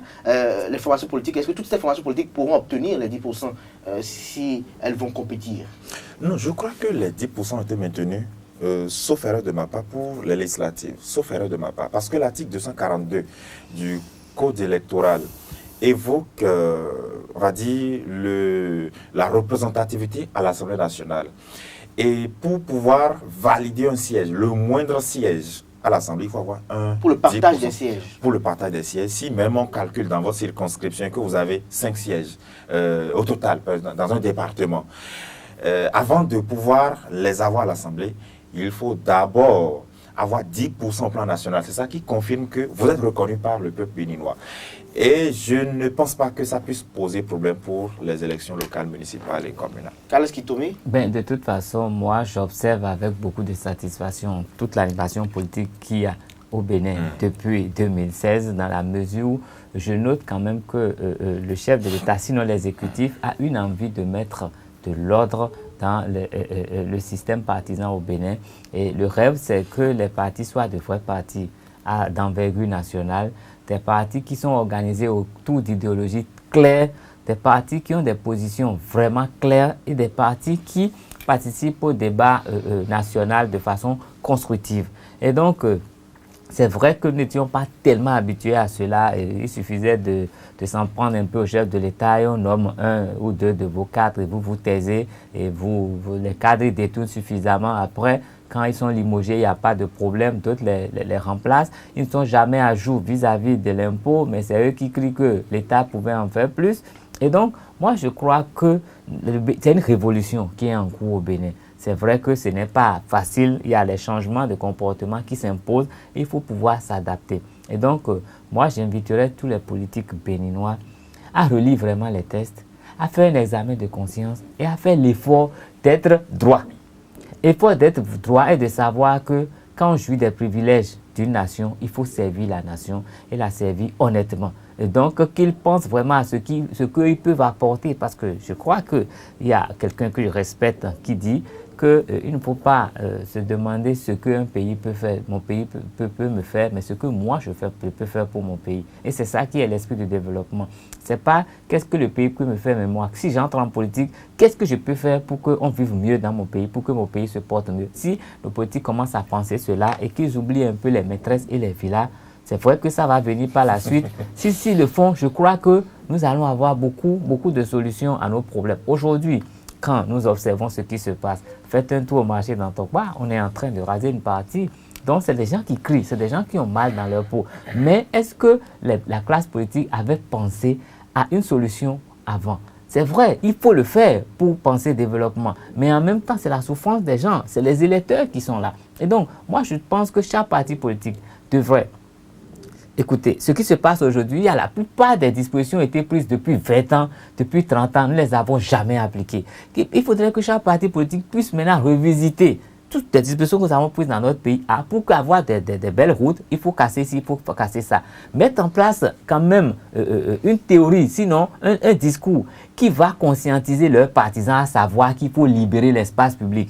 Speaker 1: les formations politiques, est-ce que toutes ces formations politiques pourront obtenir les 10% si elles vont compétir?
Speaker 11: Non, je crois que les 10% ont été maintenus. Sauf erreur de ma part pour les législatives, sauf erreur de ma part, parce que l'article 242 du Code électoral évoque, on va dire, la représentativité à l'Assemblée nationale. Et pour pouvoir valider un siège, le moindre siège à l'Assemblée, il faut avoir un...
Speaker 1: Pour le partage des sièges.
Speaker 11: Pour le partage des sièges. Si même on calcule dans votre circonscription que vous avez 5 sièges au total, dans un département, avant de pouvoir les avoir à l'Assemblée, il faut d'abord avoir 10% au plan national. C'est ça qui confirme que vous êtes reconnu par le peuple béninois. Et je ne pense pas que ça puisse poser problème pour les élections locales, municipales et communales.
Speaker 1: Carles Kitomi?
Speaker 3: De toute façon, moi, j'observe avec beaucoup de satisfaction toute l'animation politique qu'il y a au Bénin depuis 2016, dans la mesure où je note quand même que le chef de l'État, sinon l'exécutif, a une envie de mettre de l'ordre dans le système partisan au Bénin. Et le rêve, c'est que les partis soient de vrais partis d'envergure nationale, des partis qui sont organisés autour d'idéologies claires, des partis qui ont des positions vraiment claires et des partis qui participent au débat national de façon constructive. Et donc, c'est vrai que nous n'étions pas tellement habitués à cela. Il suffisait de s'en prendre un peu au chef de l'État et on nomme 1 ou 2 de vos cadres et vous vous taisez et les cadres détournent suffisamment. Après, quand ils sont limogés, il n'y a pas de problème, d'autres les remplacent. Ils ne sont jamais à jour vis-à-vis de l'impôt, mais c'est eux qui crient que l'État pouvait en faire plus. Et donc, moi, je crois que c'est une révolution qui est en cours au Bénin. C'est vrai que ce n'est pas facile, il y a les changements de comportement qui s'imposent, il faut pouvoir s'adapter. Et donc, moi, j'inviterais tous les politiques béninois à relire vraiment les tests, à faire un examen de conscience et à faire l'effort d'être droit. L'effort d'être droit et de savoir que quand on jouit des privilèges d'une nation, il faut servir la nation et la servir honnêtement. Et donc, qu'ils pensent vraiment à ce qu'ils peuvent apporter, parce que je crois qu'il y a quelqu'un que je respecte qui dit qu'il ne faut pas se demander ce qu'un pays peut faire, mon pays peut me faire, mais ce que moi je peux faire pour mon pays. Et c'est ça qui est l'esprit du développement. Ce n'est pas qu'est-ce que le pays peut me faire, mais moi, si j'entre en politique, qu'est-ce que je peux faire pour qu'on vive mieux dans mon pays, pour que mon pays se porte mieux. Si nos politiques commencent à penser cela et qu'ils oublient un peu les maîtresses et les villas, c'est vrai que ça va venir par la suite. Si le font, je crois que nous allons avoir beaucoup de solutions à nos problèmes. Aujourd'hui, quand nous observons ce qui se passe, faites un tour au marché d'Antokwa, on est en train de raser une partie. Donc, c'est des gens qui crient, c'est des gens qui ont mal dans leur peau. Mais est-ce que la classe politique avait pensé à une solution avant? C'est vrai, il faut le faire pour penser développement. Mais en même temps, c'est la souffrance des gens, c'est les électeurs qui sont là. Et donc, moi, je pense que chaque parti politique devrait Écoutez, ce qui se passe aujourd'hui, la plupart des dispositions ont été prises depuis 20 ans, depuis 30 ans, nous ne les avons jamais appliquées. Il faudrait que chaque parti politique puisse maintenant revisiter toutes les dispositions que nous avons prises dans notre pays. Pour avoir des belles routes, il faut casser ci, il faut casser ça. Mettre en place quand même une théorie, sinon un discours qui va conscientiser leurs partisans à savoir qu'il faut libérer l'espace public,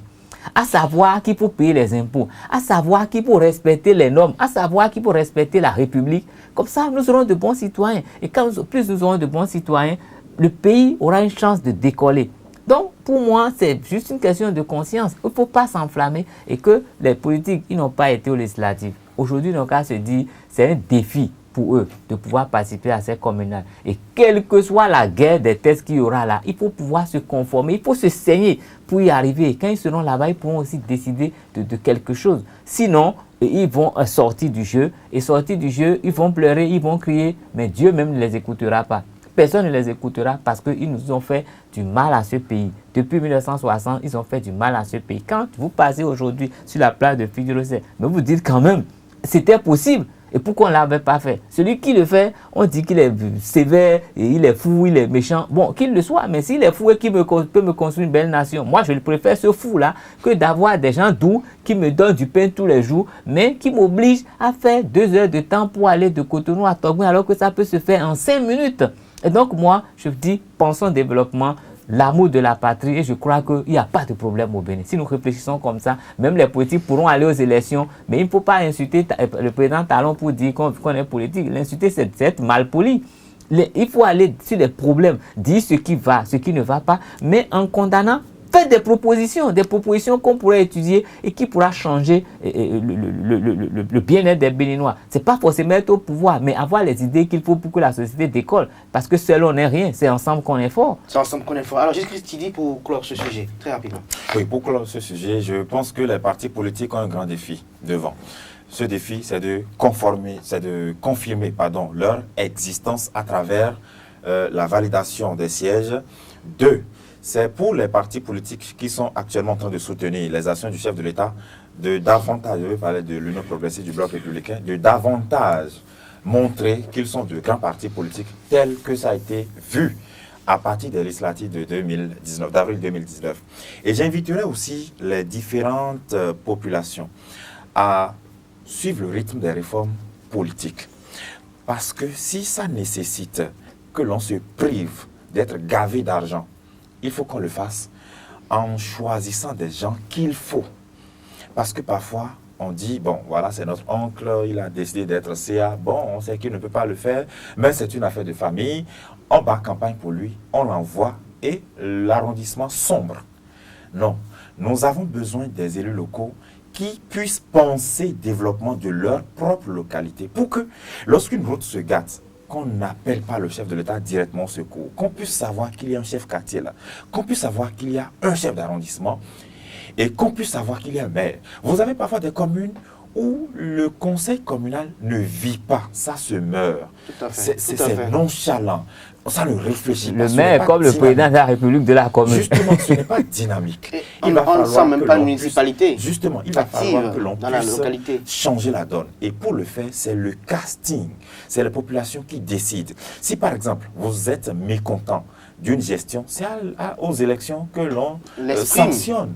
Speaker 3: à savoir qu'il faut payer les impôts, à savoir qu'il faut respecter les normes, à savoir qu'il faut respecter la République. Comme ça, nous serons de bons citoyens. Et plus nous aurons de bons citoyens, le pays aura une chance de décoller. Donc, pour moi, c'est juste une question de conscience. Il ne faut pas s'enflammer et que les politiques, ils n'ont pas été aux législatives. Aujourd'hui, nos cas se dit, c'est un défi pour eux de pouvoir participer à ces communales. Et quelle que soit la guerre des tests qu'il y aura là, il faut pouvoir se conformer, il faut se saigner pour y arriver. Et quand ils seront là-bas, ils pourront aussi décider de quelque chose. Sinon, ils vont sortir du jeu. Et sortir du jeu, ils vont pleurer, ils vont crier, mais Dieu même ne les écoutera pas. Personne ne les écoutera parce qu'ils nous ont fait du mal à ce pays. Depuis 1960, ils ont fait du mal à ce pays. Quand vous passez aujourd'hui sur la place de Figueroa, mais vous dites quand même, c'était possible. Et pourquoi on ne l'avait pas fait? Celui qui le fait, on dit qu'il est sévère, et il est fou, il est méchant. Bon, qu'il le soit, mais s'il est fou et qu'il peut me construire une belle nation, moi je préfère ce fou-là que d'avoir des gens doux qui me donnent du pain tous les jours, mais qui m'obligent à faire 2 heures de temps pour aller de Cotonou à Togouin, alors que ça peut se faire en 5 minutes. Et donc moi, je dis, pensons développement, l'amour de la patrie, et je crois qu'il n'y a pas de problème au Bénin. Si nous réfléchissons comme ça, même les politiques pourront aller aux élections, mais il ne faut pas insulter le président Talon pour dire qu'on est politique. L'insulter, c'est être mal poli. Il faut aller sur les problèmes, dire ce qui va, ce qui ne va pas, mais en condamnant, faites des propositions qu'on pourrait étudier et qui pourra changer le bien-être des Béninois. Ce n'est pas forcément être au pouvoir, mais avoir les idées qu'il faut pour que la société décolle. Parce que seul on n'est rien, c'est ensemble qu'on est fort.
Speaker 1: C'est ensemble qu'on est fort. Alors, Jésus-Christ, tu dis pour clore ce sujet, très rapidement.
Speaker 11: Oui, pour clore ce sujet, je pense que les partis politiques ont un grand défi devant. Ce défi, c'est de confirmer leur existence à travers la validation des sièges. 2. C'est pour les partis politiques qui sont actuellement en train de soutenir les actions du chef de l'État de davantage, je vais parler de l'Union progressiste du Bloc républicain, de davantage montrer qu'ils sont de grands partis politiques tels que ça a été vu à partir des législatives de d'avril 2019. Et j'inviterai aussi les différentes populations à suivre le rythme des réformes politiques. Parce que si ça nécessite que l'on se prive d'être gavé d'argent, il faut qu'on le fasse en choisissant des gens qu'il faut. Parce que parfois, on dit, bon, voilà, c'est notre oncle, il a décidé d'être CA, bon, on sait qu'il ne peut pas le faire, mais c'est une affaire de famille, on bat campagne pour lui, on l'envoie et l'arrondissement sombre. Non, nous avons besoin des élus locaux qui puissent penser développement de leur propre localité pour que, lorsqu'une route se gâte, qu'on n'appelle pas le chef de l'État directement au secours, qu'on puisse savoir qu'il y a un chef quartier là, qu'on puisse savoir qu'il y a un chef d'arrondissement et qu'on puisse savoir qu'il y a un maire. Vous avez parfois des communes où le conseil communal ne vit pas, ça se meurt. C'est nonchalant, ça ne réfléchit pas.
Speaker 3: Le maire comme le président de la République de la commune.
Speaker 11: Justement, ce n'est pas dynamique.
Speaker 1: On ne sent même pas une municipalité.
Speaker 11: Justement, il va falloir que l'on puisse changer la donne. Et pour le faire, c'est le casting, c'est la population qui décide. Si par exemple, vous êtes mécontent d'une gestion, c'est aux élections que l'on sanctionne.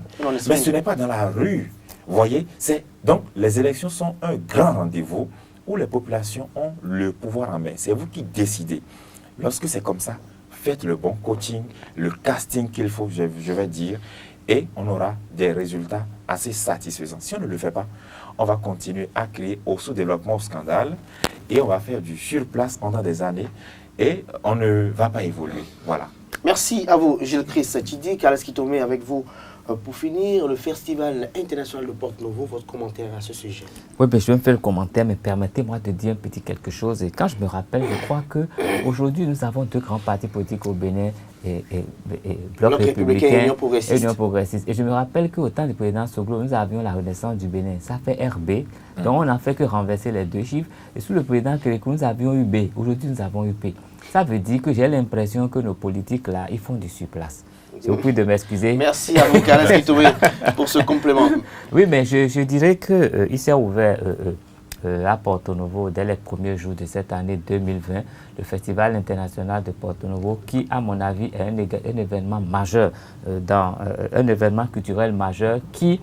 Speaker 11: Mais ce n'est pas dans la rue. Vous voyez, donc les élections sont un grand rendez-vous où les populations ont le pouvoir en main. C'est vous qui décidez. Lorsque c'est comme ça, faites le bon coaching, le casting qu'il faut, je vais dire, et on aura des résultats assez satisfaisants. Si on ne le fait pas, on va continuer à créer au sous-développement, au scandale, et on va faire du sur-place pendant des années, et on ne va pas évoluer. Voilà.
Speaker 1: Merci à vous, Gilles Christ. Tidi, Carles Kitome avec vous. Pour finir, le Festival international de Porto Novo, votre commentaire à ce sujet?
Speaker 3: Oui, ben, je vais me faire le commentaire, mais permettez-moi de dire un petit quelque chose. Et quand je me rappelle, je crois qu'aujourd'hui, nous avons 2 grands partis politiques au Bénin, et Bloc républicain et Union progressiste. Et je me rappelle qu'au temps du président Soglo, nous avions la Renaissance du Bénin. Ça fait RB, donc on n'a fait que renverser les 2 chiffres. Et sous le président Kérékou, nous avions eu B. Aujourd'hui, nous avons eu P. Ça veut dire que j'ai l'impression que nos politiques, là, ils font du surplace. Je vous prie de m'excuser.
Speaker 1: Merci à vous, Carles Kitome, pour ce complément.
Speaker 3: Oui, mais je dirais qu'il s'est ouvert à Porto Novo dès les premiers jours de cette année 2020, le Festival international de Porto Novo, qui, à mon avis, est un événement majeur, un événement culturel majeur qui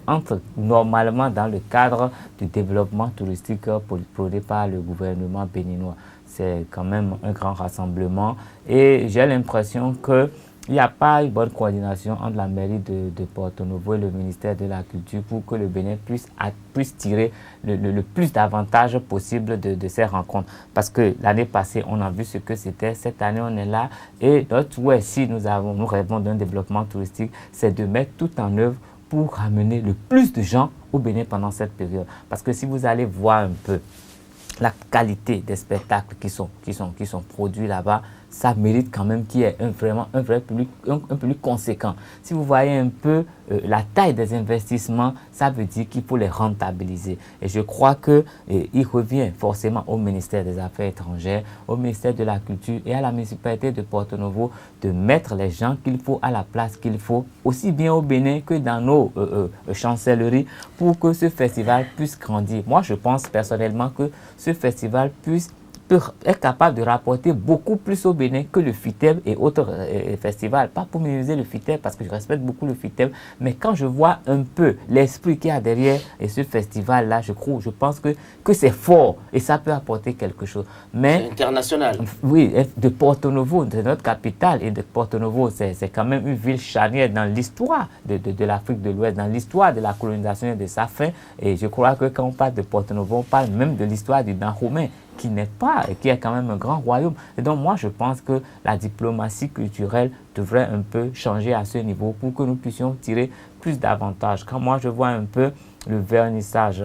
Speaker 3: entre normalement dans le cadre du développement touristique prôné par le gouvernement béninois. C'est quand même un grand rassemblement et j'ai l'impression que il n'y a pas une bonne coordination entre la mairie de Porto Novo et le ministère de la Culture pour que le Bénin puisse tirer le plus d'avantages possible de ces rencontres. Parce que l'année passée, on a vu ce que c'était. Cette année, on est là. Et notre souhait, si nous rêvons d'un développement touristique, c'est de mettre tout en œuvre pour ramener le plus de gens au Bénin pendant cette période. Parce que si vous allez voir un peu la qualité des spectacles qui sont produits là-bas, ça mérite quand même qu'il y ait un vrai public, un public conséquent. Si vous voyez un peu la taille des investissements, ça veut dire qu'il faut les rentabiliser. Et je crois qu'il revient forcément au ministère des Affaires étrangères, au ministère de la Culture et à la municipalité de Porto Novo de mettre les gens qu'il faut à la place qu'il faut, aussi bien au Bénin que dans nos chancelleries, pour que ce festival puisse grandir. Moi, je pense personnellement que ce festival est capable de rapporter beaucoup plus au Bénin que le FITEB et autres festivals. Pas pour minimiser le FITEB, parce que je respecte beaucoup le FITEB, mais quand je vois un peu l'esprit qu'il y a derrière ce festival-là, je pense que c'est fort et ça peut apporter quelque chose. Mais
Speaker 1: c'est international.
Speaker 3: Oui, de Porto Novo, de notre capitale, et de Porto Novo, c'est quand même une ville charnière dans l'histoire de l'Afrique de l'Ouest, dans l'histoire de la colonisation et de sa fin. Et je crois que quand on parle de Porto Novo, on parle même de l'histoire du Dahomey, qui est quand même un grand royaume. Et donc moi, je pense que la diplomatie culturelle devrait un peu changer à ce niveau pour que nous puissions tirer plus d'avantages. Quand moi, je vois un peu le vernissage,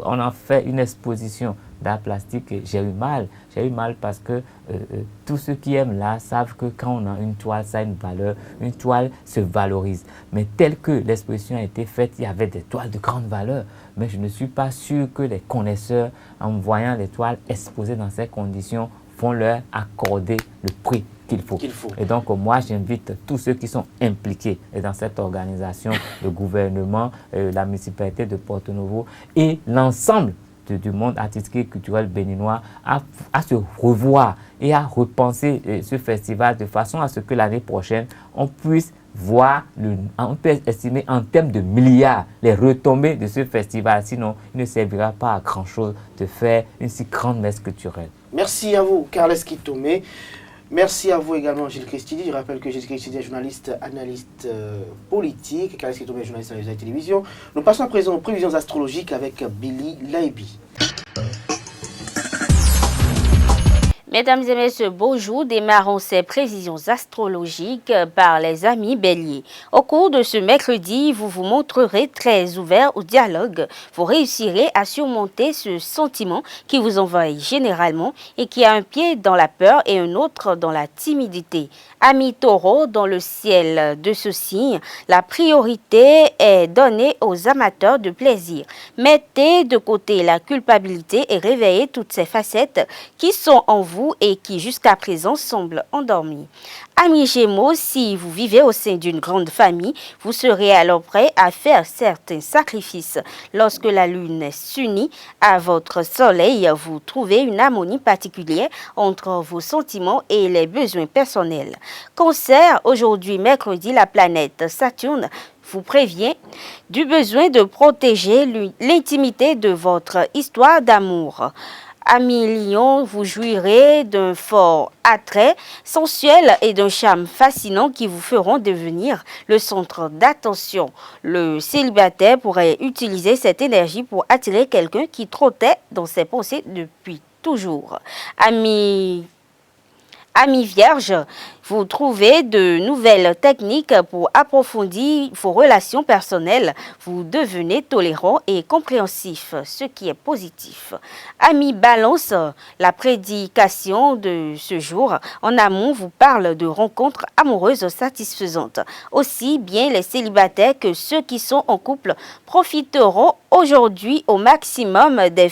Speaker 3: on a fait une exposition d'art plastique et j'ai eu mal parce que tous ceux qui aiment l'art savent que quand on a une toile, ça a une valeur, une toile se valorise. Mais tel que l'exposition a été faite, il y avait des toiles de grande valeur. Mais je ne suis pas sûr que les connaisseurs, en voyant les toiles exposées dans ces conditions, vont leur accorder le prix qu'il faut. Et donc, moi, j'invite tous ceux qui sont impliqués dans cette organisation, le gouvernement, la municipalité de Porto Novo et l'ensemble du monde artistique et culturel béninois à se revoir et à repenser ce festival de façon à ce que l'année prochaine, on puisse voir, on peut estimer en termes de milliards les retombées de ce festival. Sinon, il ne servira pas à grand-chose de faire une si grande messe culturelle.
Speaker 1: Merci à vous, Carles Kitome. Merci à vous également, Gilles Christidi. Je rappelle que Gilles Christidi est journaliste, analyste politique. Carles Kitome est journaliste à la télévision. Nous passons à présent aux prévisions astrologiques avec Billy Laibi.
Speaker 12: Mesdames et messieurs, bonjour. Démarrons ces prévisions astrologiques par les amis béliers. Au cours de ce mercredi, vous vous montrerez très ouvert au dialogue. Vous réussirez à surmonter ce sentiment qui vous envahit généralement et qui a un pied dans la peur et un autre dans la timidité. Amis taureaux, dans le ciel de ce signe, la priorité est donnée aux amateurs de plaisir. Mettez de côté la culpabilité et réveillez toutes ces facettes qui sont en vous et qui jusqu'à présent semblent endormies. Amis Gémeaux, si vous vivez au sein d'une grande famille, vous serez alors prêt à faire certains sacrifices. Lorsque la lune s'unit à votre soleil, vous trouvez une harmonie particulière entre vos sentiments et les besoins personnels. Cancer, aujourd'hui mercredi, la planète Saturne vous prévient du besoin de protéger l'intimité de votre histoire d'amour. Amis Lion, vous jouirez d'un fort attrait sensuel et d'un charme fascinant qui vous feront devenir le centre d'attention. Le célibataire pourrait utiliser cette énergie pour attirer quelqu'un qui trottait dans ses pensées depuis toujours. Amis Vierge, vous trouvez de nouvelles techniques pour approfondir vos relations personnelles. Vous devenez tolérant et compréhensif, ce qui est positif. Amis Balance, la prédication de ce jour en amont vous parle de rencontres amoureuses satisfaisantes. Aussi bien les célibataires que ceux qui sont en couple profiteront aujourd'hui au maximum des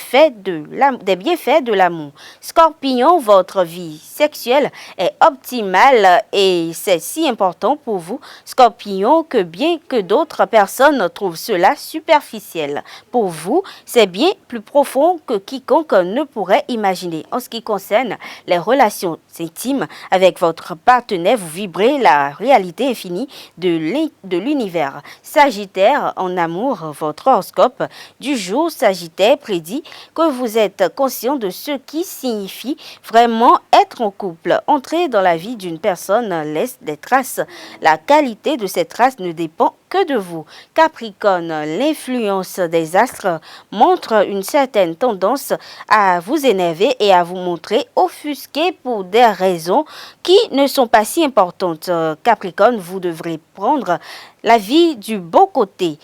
Speaker 12: bienfaits de l'amour. Scorpion, votre vie sexuelle est optimale et c'est si important pour vous, Scorpion, que bien que d'autres personnes trouvent cela superficiel, pour vous, c'est bien plus profond que quiconque ne pourrait imaginer. En ce qui concerne les relations intimes avec votre partenaire, vous vibrez la réalité infinie de l'univers. Sagittaire, en amour, votre horoscope du jour Sagittaire prédit que vous êtes conscient de ce qui signifie vraiment être en couple. Entrer dans la vie d'une personne laisse des traces. La qualité de ces traces ne dépend que de vous. Capricorne, l'influence des astres montre une certaine tendance à vous énerver et à vous montrer offusqué pour des raisons qui ne sont pas si importantes. Capricorne, vous devrez prendre la vie du bon côté.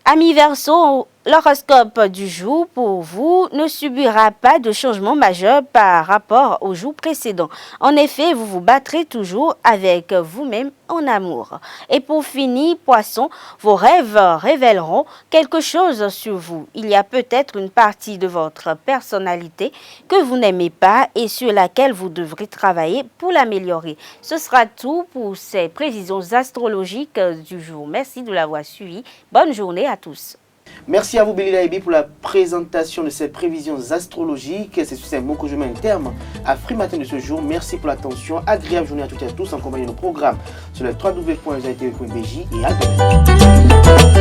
Speaker 12: Amis Verseau, l'horoscope du jour pour vous ne subira pas de changement majeur par rapport au jour précédent. En effet, vous vous battrez toujours avec vous-même en amour. Et pour finir, Poisson, vos rêves révéleront quelque chose sur vous. Il y a peut-être une partie de votre personnalité que vous n'aimez pas et sur laquelle vous devrez travailler pour l'améliorer. Ce sera tout pour ces prévisions astrologiques du jour. Merci de l'avoir suivi. Bonne journée à tous.
Speaker 1: Merci à vous, Belila Ebi, pour la présentation de ces prévisions astrologiques. C'est sur ces mots que je mets un terme à Free Matin de ce jour. Merci pour l'attention. Agréable journée à toutes et à tous en compagnie de nos programmes sur le www.ztv.bj et à demain.